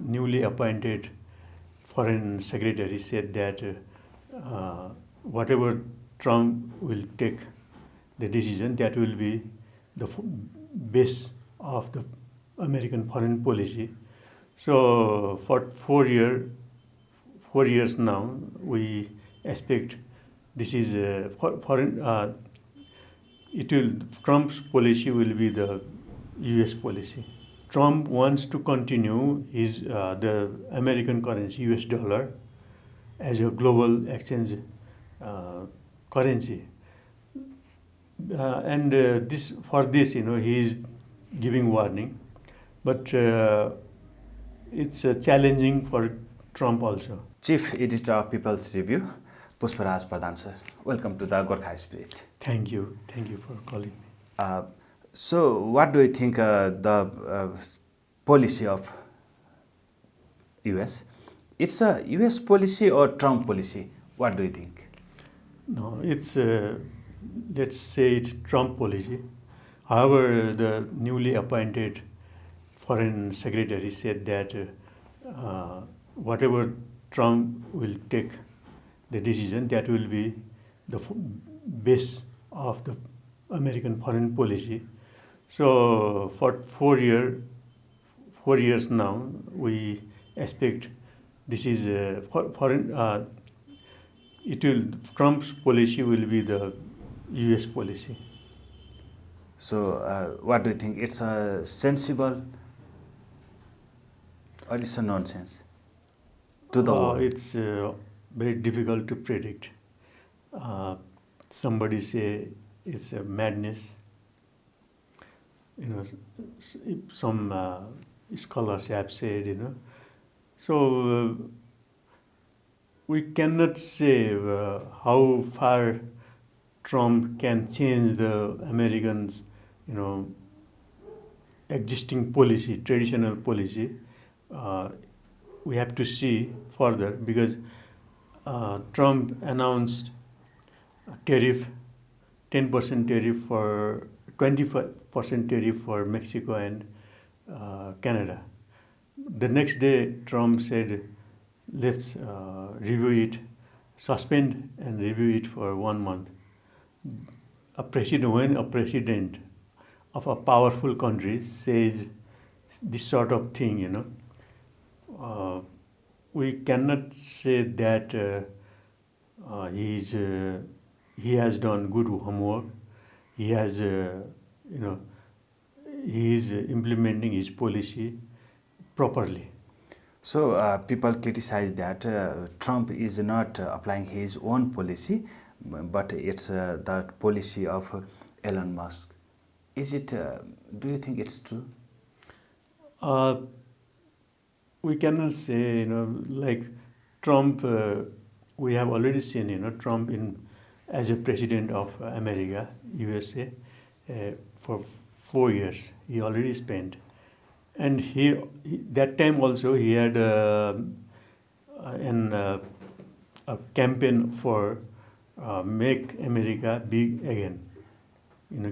newly appointed foreign secretary said that whatever Trump will take the decision, that will be the base of the American foreign policy. So for 4 years now, we expect this is foreign. It will Trump's policy will be the U.S. policy. Trump wants to continue his the American currency, U.S. dollar, as a global exchange currency, and this for this, he is giving warning, but it's challenging for Trump also. Chief Editor of People's Review, Pushpa Raj Pradhan, sir. Welcome to the Gorkha Spirit. Thank you for calling me. So, what do you think the policy of US? It's a US policy or Trump policy? What do you think? No, it's let's say it's Trump policy. However, the newly appointed foreign secretary said that whatever Trump will take the decision, that will be the base of the American foreign policy. So for 4 years now, we expect this is foreign. Trump's policy will be the U.S. policy. So, what do you think? It's a sensible or it's a nonsense to the world? It's very difficult to predict. Somebody say it's a madness. Some scholars have said, So we cannot say how far Trump can change the Americans, existing policy, traditional policy. We have to see further because Trump announced a tariff, 10% tariff for 25% tariff for Mexico and Canada. The next day, Trump said, let's review it, suspend and review it for 1 month. When a president of a powerful country says this sort of thing, we cannot say that he has done good homework. He has, he is implementing his policy properly. So people criticize that Trump is not applying his own policy, but it's the policy of Elon Musk. Is it? Do you think it's true? We cannot say, like Trump. We have already seen, Trump as a president of America, USA, for 4 years. He already spent, and that time also he had a campaign for make America big again,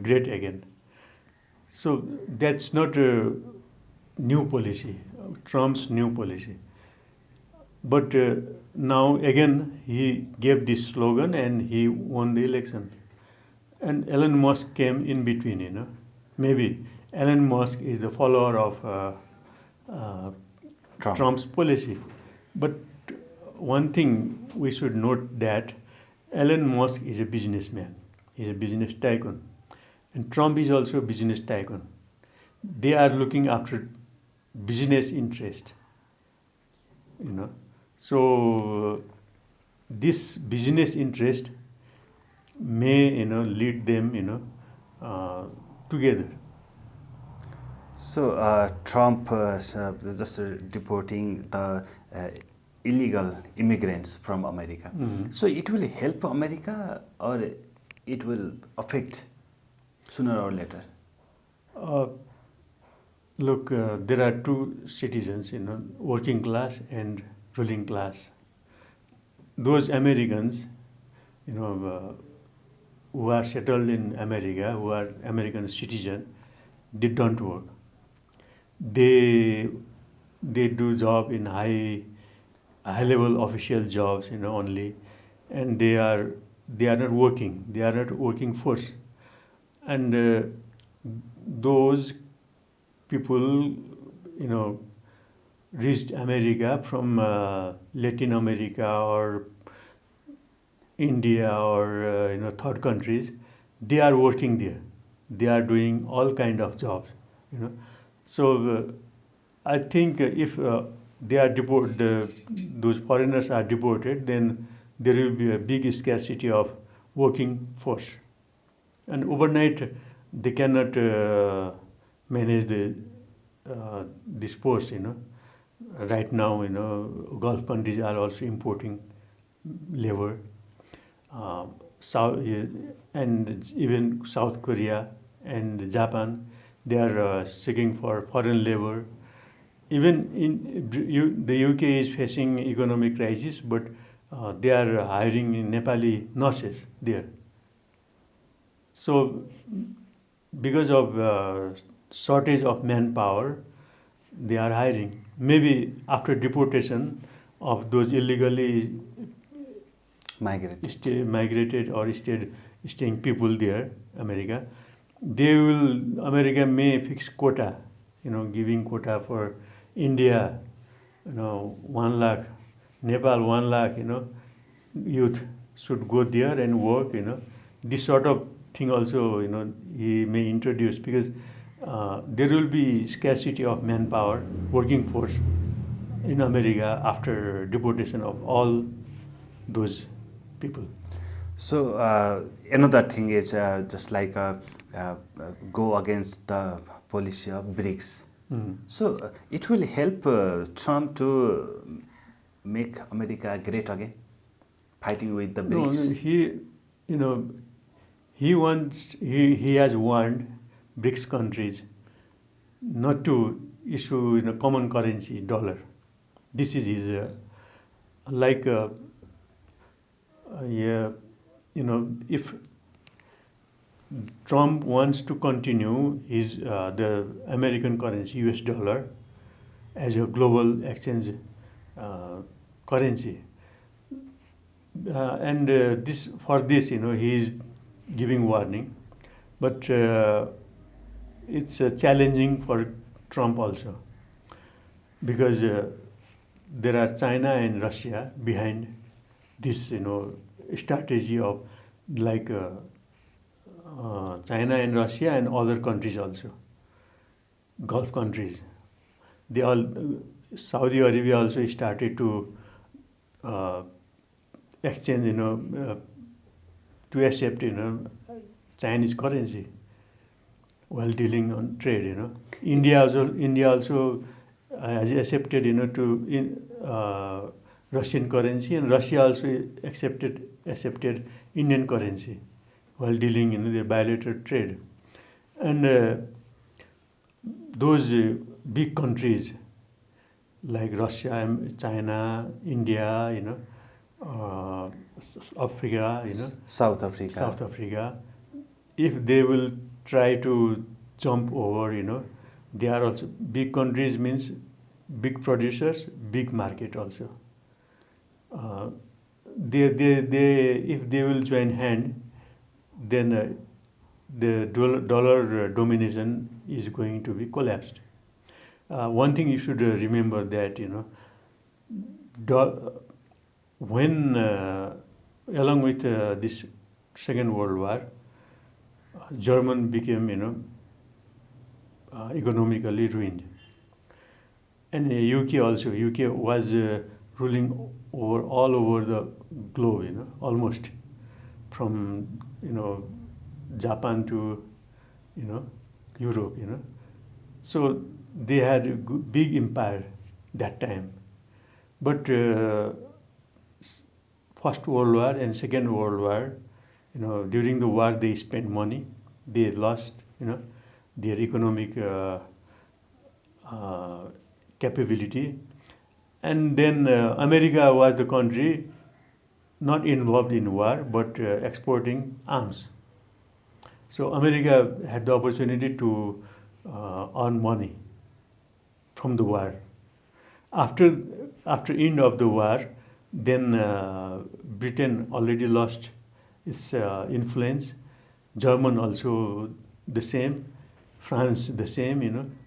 great again. So that's not a new policy, Trump's new policy. But now again he gave this slogan and he won the election. And Elon Musk came in between, Maybe Elon Musk is the follower of Trump's policy. But one thing we should note that Elon Musk is a businessman. He's a business tycoon. And Trump is also a business tycoon. They are looking after business interest, So this business interest may, lead them, together. So Trump just deporting the illegal immigrants from America. Mm-hmm. So it will help America or it will affect sooner or later? Look, there are two citizens, working class and ruling class. Those Americans, who are settled in America, who are American citizens, they don't work. They they do job in high level official jobs, only, and they are not working. They are not working force, and those people, reached America from Latin America or India or third countries. They are working there. They are doing all kind of jobs. So I think if they are deported, those foreigners are deported, then there will be a big scarcity of working force, and overnight they cannot manage this force. Right now, Gulf countries are also importing labor. South and even South Korea and Japan, they are seeking for foreign labor. Even the UK is facing economic crisis, but they are hiring Nepali nurses there. So, because of shortage of manpower, they are hiring. Maybe after deportation of those illegally migrated or staying people there, America, America may fix quota, giving quota for India, 1 lakh, Nepal 1 lakh, youth should go there and work, this sort of thing also, he may introduce, because there will be scarcity of manpower, working force in America after deportation of all those people. So another thing is just like go against the policy of BRICS. So it will help Trump to make America great again, fighting with the BRICS. No, he has warned BRICS countries not to issue common currency, dollar. This is his if Trump wants to continue his the American currency, US dollar, as a global exchange currency, and he is giving warning, but it's challenging for Trump also, because there are China and Russia behind this strategy of China and Russia and other countries also, Gulf countries. They all Saudi Arabia also started to exchange, to accept, Chinese currency while dealing on trade. India also has accepted, Russian currency, and Russia also accepted Indian currency while dealing in their bilateral trade. And those big countries like Russia, China, India, Africa, South Africa, if they will try to jump over, they are also big countries, means big producers, big market also. If they will join hand, then the dollar domination is going to be collapsed. One thing you should remember that, when along with this Second World War, German became economically ruined, and UK also. UK was ruling all over the globe, almost from Japan to Europe. So they had a big empire that time, but First World War and Second World War, during the war they spent money, they lost their economic capability, and then America was the country not involved in war but exporting arms. So America had the opportunity to earn money from the war. After end of the war, then Britain already lost its influence. German also the same, France the same,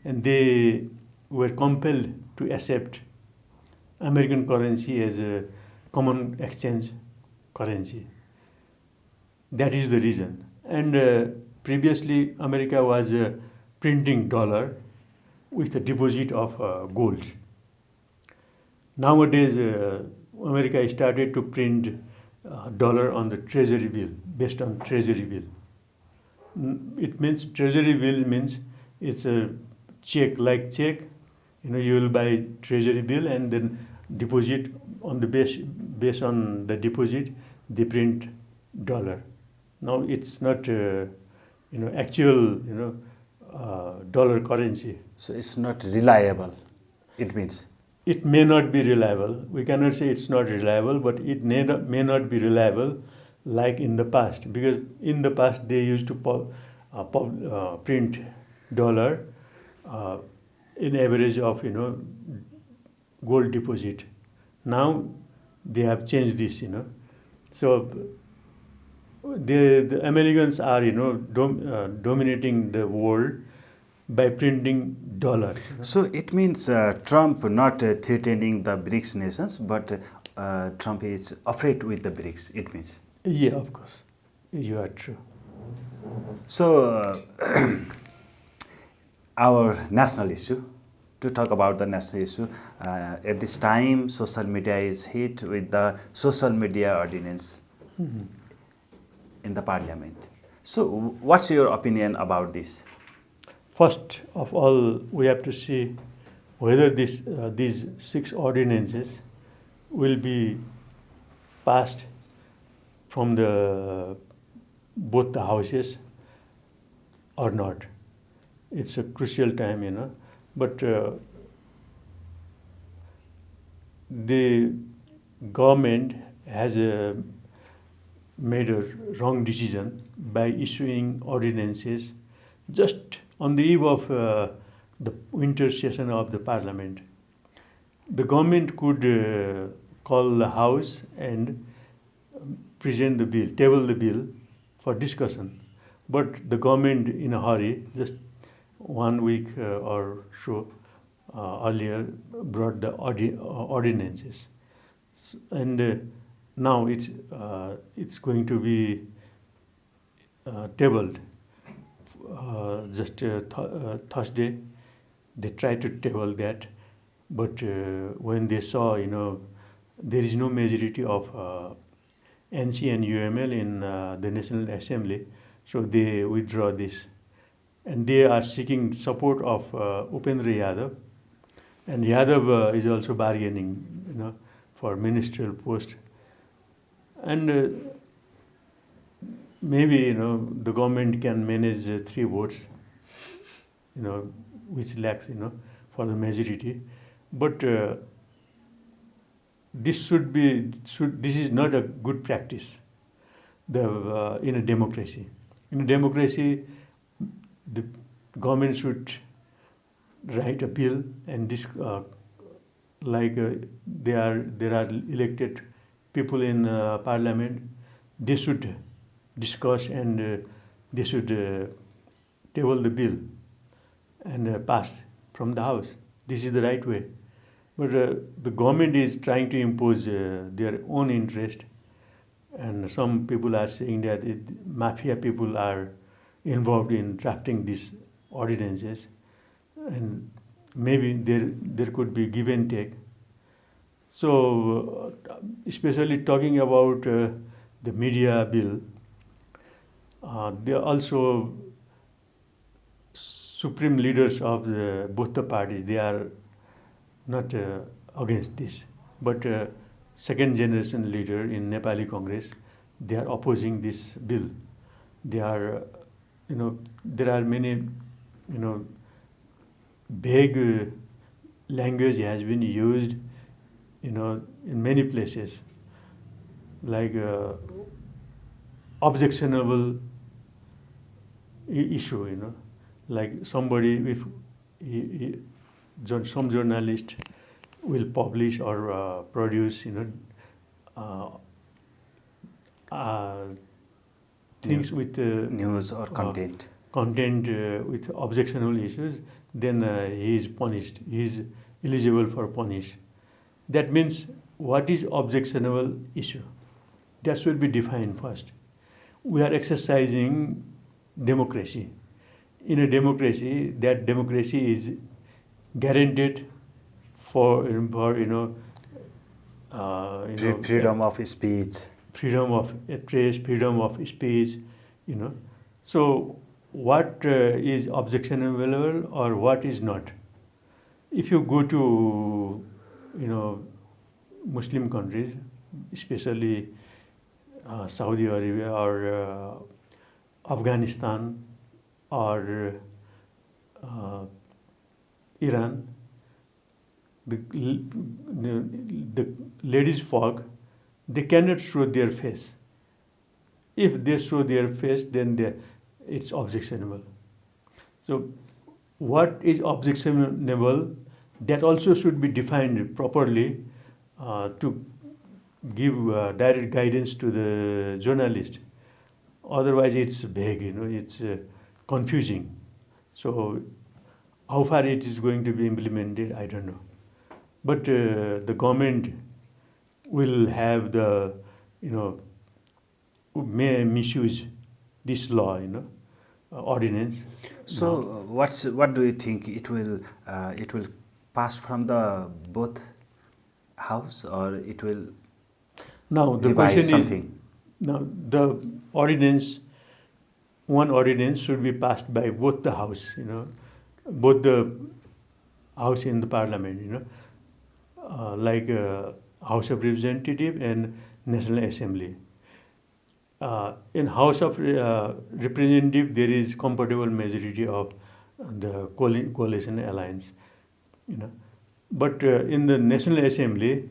and they were compelled to accept American currency as a common exchange currency. That is the reason. And previously, America was printing dollar with a deposit of gold. Nowadays, America started to print dollar on the treasury bill, based on treasury bill. It means treasury bill means it's a check, like check. You will buy treasury bill and then deposit on the based on the deposit, they print dollar. Now it's not actual dollar currency. So it's not reliable, it means. It may not be reliable. We cannot say it's not reliable, but it may not be reliable like in the past, because in the past they used to print dollar in average of gold deposit. Now they have changed this. So the Americans are dominating the world by printing dollar. So it means Trump not threatening the BRICS nations, but Trump is afraid with the BRICS, it means. Yeah, of course. You are true. So our national issue, to talk about the national issue, at this time social media is hit with the social media ordinance in the parliament. So what's your opinion about this? First of all, we have to see whether these 6 ordinances will be passed from both the houses or not. It's a crucial time, but the government has made a wrong decision by issuing ordinances just on the eve of the winter session of the parliament. The government could call the house and present the bill, table the bill for discussion. But the government in a hurry, just 1 week or so earlier, brought the ordinances. And now it's going to be tabled. Just Thursday, they tried to table that, but when they saw, there is no majority of NC and UML in the National Assembly, so they withdraw this. And they are seeking support of Upendra Yadav, and Yadav is also bargaining, for ministerial post. And maybe the government can manage 3 votes, which lacks for the majority, but this is not a good practice. In a democracy, the government should write a bill and there are elected people in parliament. They should discuss and they should table the bill and pass from the house. This is the right way. But the government is trying to impose their own interest, and some people are saying that mafia people are involved in drafting these ordinances, and maybe there could be give and take. So especially talking about the media bill, they are also supreme leaders of both the parties. They are not against this, but second generation leader in Nepali Congress, they are opposing this bill. They are, there are many, vague language has been used, in many places, like objectionable issue, like somebody, if some journalist will publish or produce, uh, uh, things with news or content. content with objectionable issues, then he is punished. He is eligible for punish. That means what is objectionable issue? That should be defined first. We are exercising democracy. In a democracy, that democracy is guaranteed for Freedom of speech. freedom of press, freedom of speech, So, what is objectionable or what is not? If you go to, Muslim countries, especially Saudi Arabia or Afghanistan or Iran, the ladies folk, they cannot show their face. If they show their face, then it's objectionable. So, what is objectionable? That also should be defined properly to give direct guidance to the journalist. Otherwise, it's vague. It's confusing. So, how far it is going to be implemented, I don't know. But the government will have the, may misuse this law, ordinance. So, what do you think it will pass from the both house, or it will Now the devise question something? is, now the ordinance, one ordinance should be passed by both the house, both the house in the parliament, like House of Representative and National Assembly. In House of Representative, there is comfortable majority of the coalition alliance, But in the National Assembly,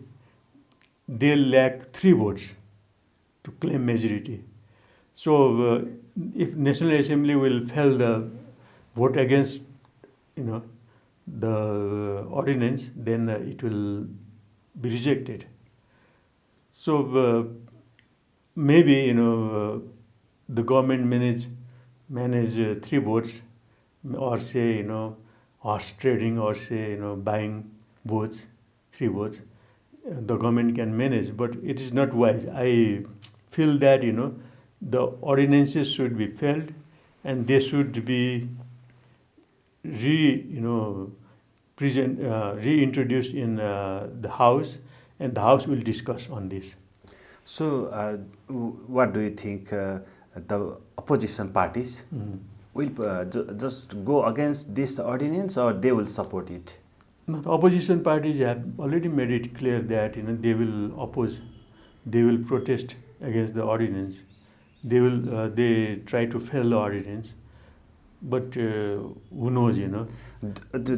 they lack 3 votes to claim majority. So if National Assembly will fail the vote against, the ordinance, then it will be rejected. So maybe the government manage 3 votes, or say horse trading, or say buying votes, 3 votes. The government can manage, but it is not wise. I feel that the ordinances should be filled, and they should be reintroduced in the House, and the House will discuss on this. So, what do you think the opposition parties will just go against this ordinance, or they will support it? No, the opposition parties have already made it clear that they will oppose, they will protest against the ordinance. They try to fail the ordinance, but who knows?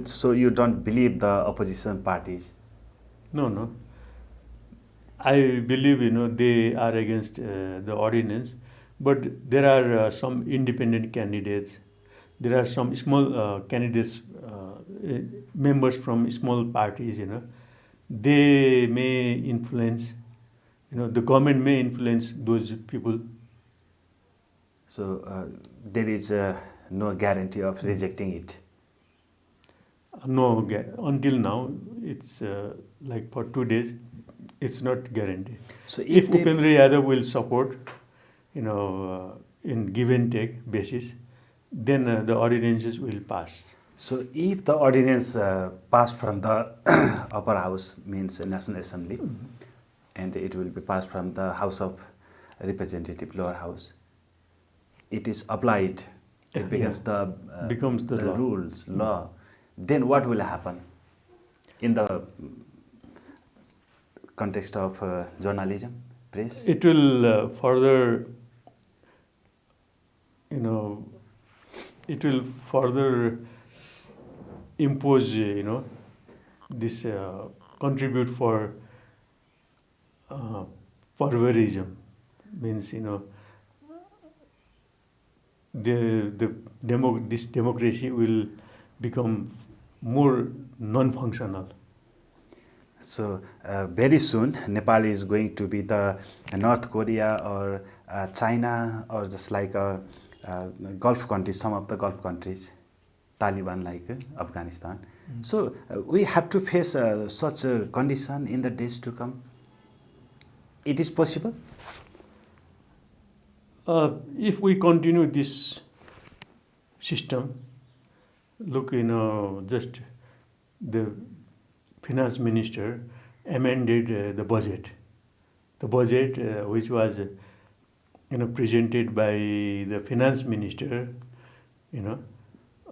So you don't believe the opposition parties? No. I believe they are against the ordinance, but there are some independent candidates. There are some small candidates, members from small parties. They may influence. The government may influence those people. So there is no guarantee of rejecting it. No, until now, it's like for 2 days, it's not guaranteed. So if Upendra Yadav will support, in give and take basis, then the ordinances will pass. So if the ordinance passed from the upper house, means National Assembly, and it will be passed from the House of Representative, lower house, it is applied, it becomes the law. Rules, law, then what will happen in the context of journalism, press? It will further, it will further impose, this contribute for perverism, means this democracy will become more non-functional. So very soon, Nepal is going to be the North Korea or China or just like Gulf countries, some of the Gulf countries, Taliban like Afghanistan. So we have to face such a condition in the days to come. It is possible? If we continue this system, look, just the finance minister amended the budget. The budget which was presented by the finance minister,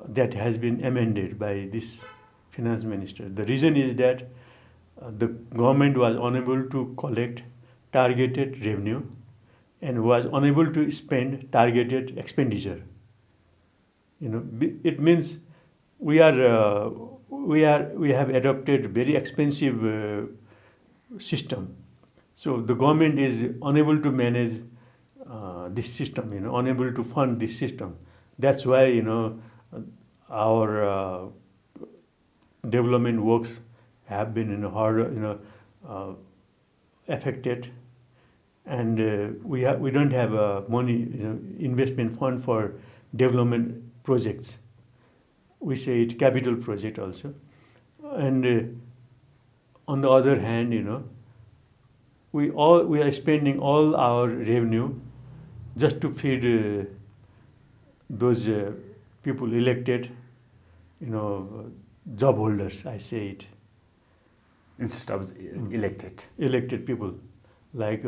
that has been amended by this finance minister. The reason is that the government was unable to collect targeted revenue and was unable to spend targeted expenditure. It means we have adopted very expensive system. So the government is unable to manage this system, unable to fund this system. That's why our development works have been hard, affected, and we don't have money, investment fund for development projects. We say it capital project also, and on the other hand, we are spending all our revenue just to feed those people elected, job holders. I say it. Instead of elected people like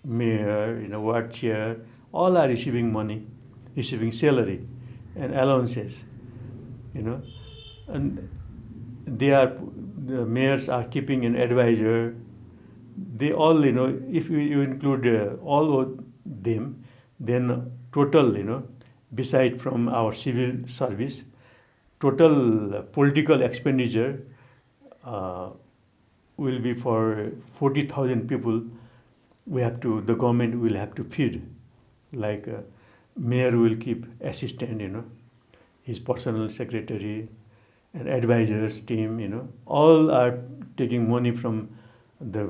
mayor, ward chair, all are receiving money, receiving salary and allowances, and the mayors are keeping an advisor. They all, if you include all of them, then total, beside from our civil service, total political expenditure will be for 40,000 people. The government will have to feed. Like mayor will keep assistant, his personal secretary and advisors team, all are taking money from the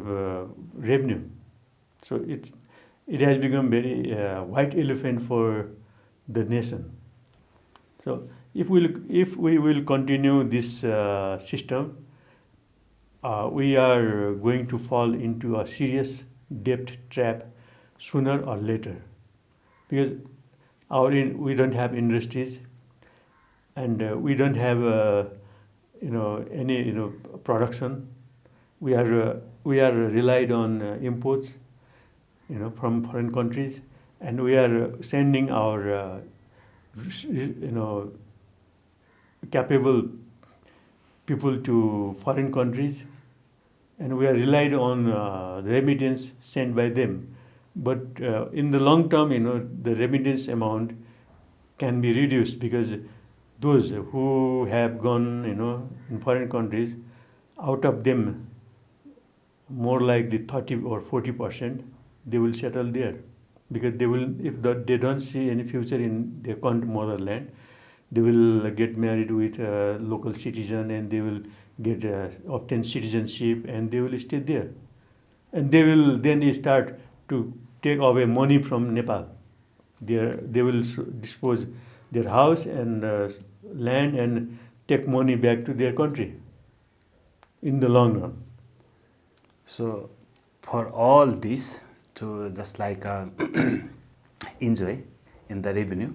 revenue. So it has become very white elephant for the nation. So if we will continue this system, we are going to fall into a serious debt trap sooner or later, because we don't have industries, and we don't have any production. We are relied on imports, from foreign countries, and we are sending our capable people to foreign countries, and we are relied on remittance sent by them. But in the long term, the remittance amount can be reduced, because those who have gone, in foreign countries, out of them, more like the 30 or 40%, they will settle there, because they don't see any future in their motherland, they will get married with a local citizen, and they will get obtain citizenship, and they will stay there, and they will then start to take away money from Nepal. They will dispose their house and land and take money back to their country in the long run. So for all this to just like enjoy in the revenue,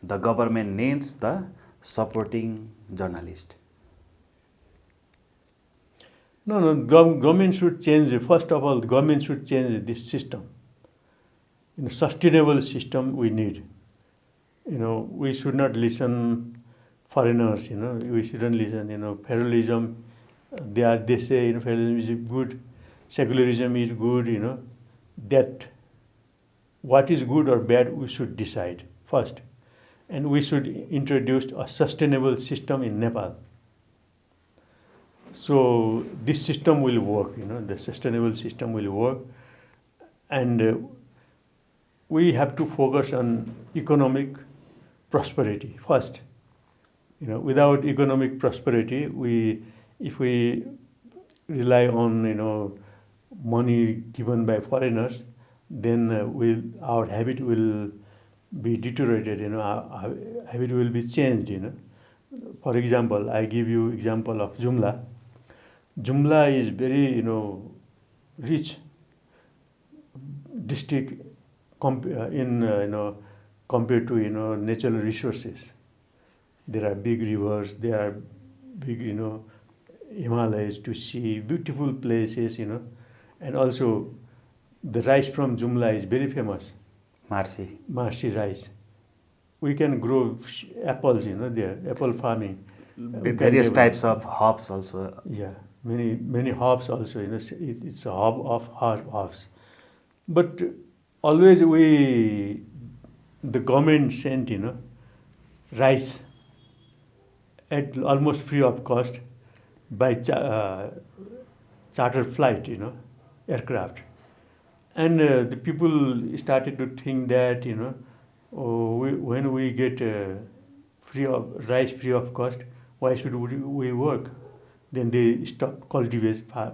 the government needs the supporting journalist. No, government should change. First of all, the government should change this system. Sustainable system we need. We should not listen foreigners. We shouldn't listen. Federalism. They say federalism is good, secularism is good. That what is good or bad we should decide first, and we should introduce a sustainable system in Nepal. So this system will work. The sustainable system will work, and we have to focus on economic prosperity first. Without economic prosperity, if we rely on money given by foreigners, then our habit will be deteriorated. Our habit will be changed. For example, I give you example of Jumla. Jumla is very rich district compared to natural resources. There are big rivers, there are big Himalayas to see, beautiful places, and also the rice from Jumla is very famous. Marsi rice. We can grow apples, there, apple farming. Various types of hops also. Yeah, many hops also, it's a hub of hops. But always the government sent, rice at almost free of cost by charter flight, aircraft. And the people started to think that, when we get rice free of cost, why should we work? Then they stopped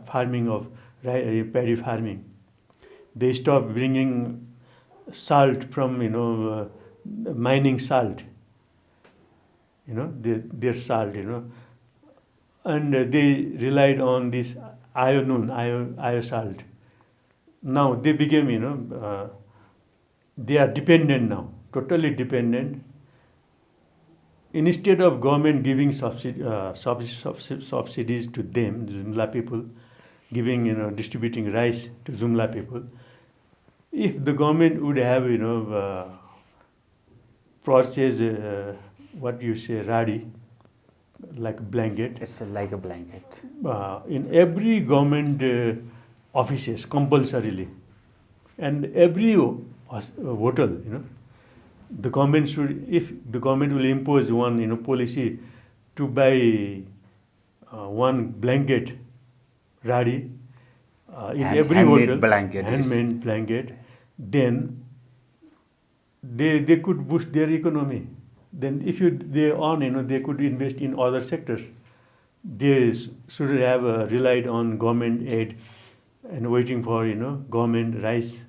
farming of paddy farming. They stopped bringing salt from, mining salt, their salt, and they relied on this io salt. Now they became, they are dependent now, totally dependent. Instead of government giving subsidies to them, Jumla people, distributing rice to Jumla people, if the government would have, purchased, what you say, radi, like a blanket. It's like a blanket. In every government offices, compulsorily, and every hotel, the government should, if the government will impose one, policy to buy one blanket, radi, in every hotel, handmade blanket, then they could boost their economy. Then if they earn, they could invest in other sectors. They should have relied on government aid and waiting for, government rice.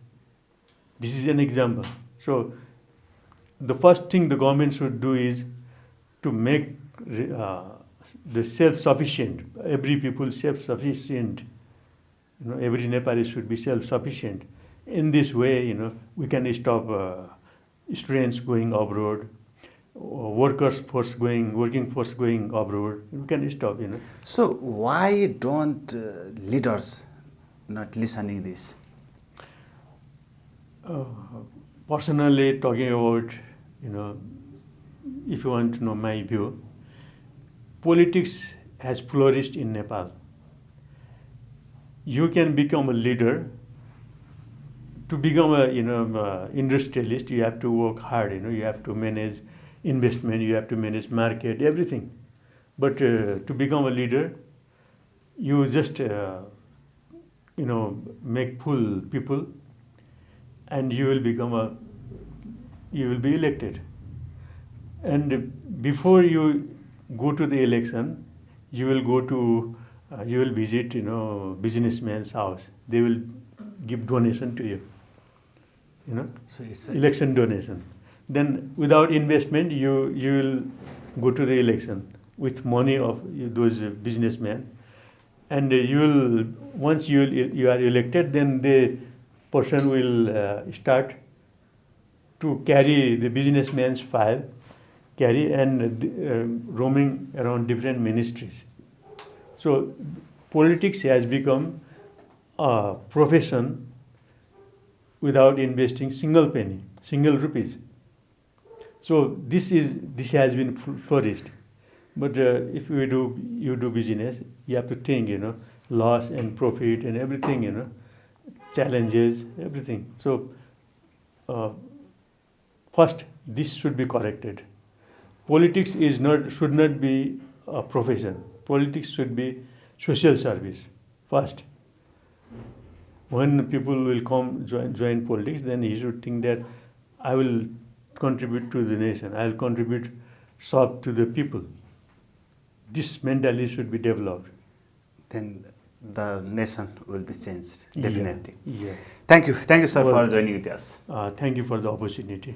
This is an example. So the first thing the government should do is to make the self-sufficient, every people self-sufficient. Every Nepali should be self-sufficient. In this way, we can stop students going abroad, working force going abroad. We can stop. So why don't leaders not listening this? Personally, talking about, if you want to know my view, politics has flourished in Nepal. You can become a leader. To become a industrialist, you have to work hard. You have to manage investment, you have to manage market, everything. But to become a leader, you just make fool people, and you will be elected. And before you go to the election, you will visit businessman's house. They will give donation to you. So it's election donation. Then without investment, you will go to the election with money of those businessmen, and once you are elected, then the person will start to carry the businessman's file, and roaming around different ministries. So politics has become a profession without investing single penny, single rupees. So this has been flourished. But if you do business, you have to think, loss and profit and everything, challenges, everything. So first, this should be corrected. Politics should not be a profession. Politics should be social service first. When people will join politics, then he should think that I will contribute to the nation. I will contribute to the people. This mentality should be developed. Then the nation will be changed, definitely. Yeah. Thank you, sir, Well, for joining with us. Thank you for the opportunity.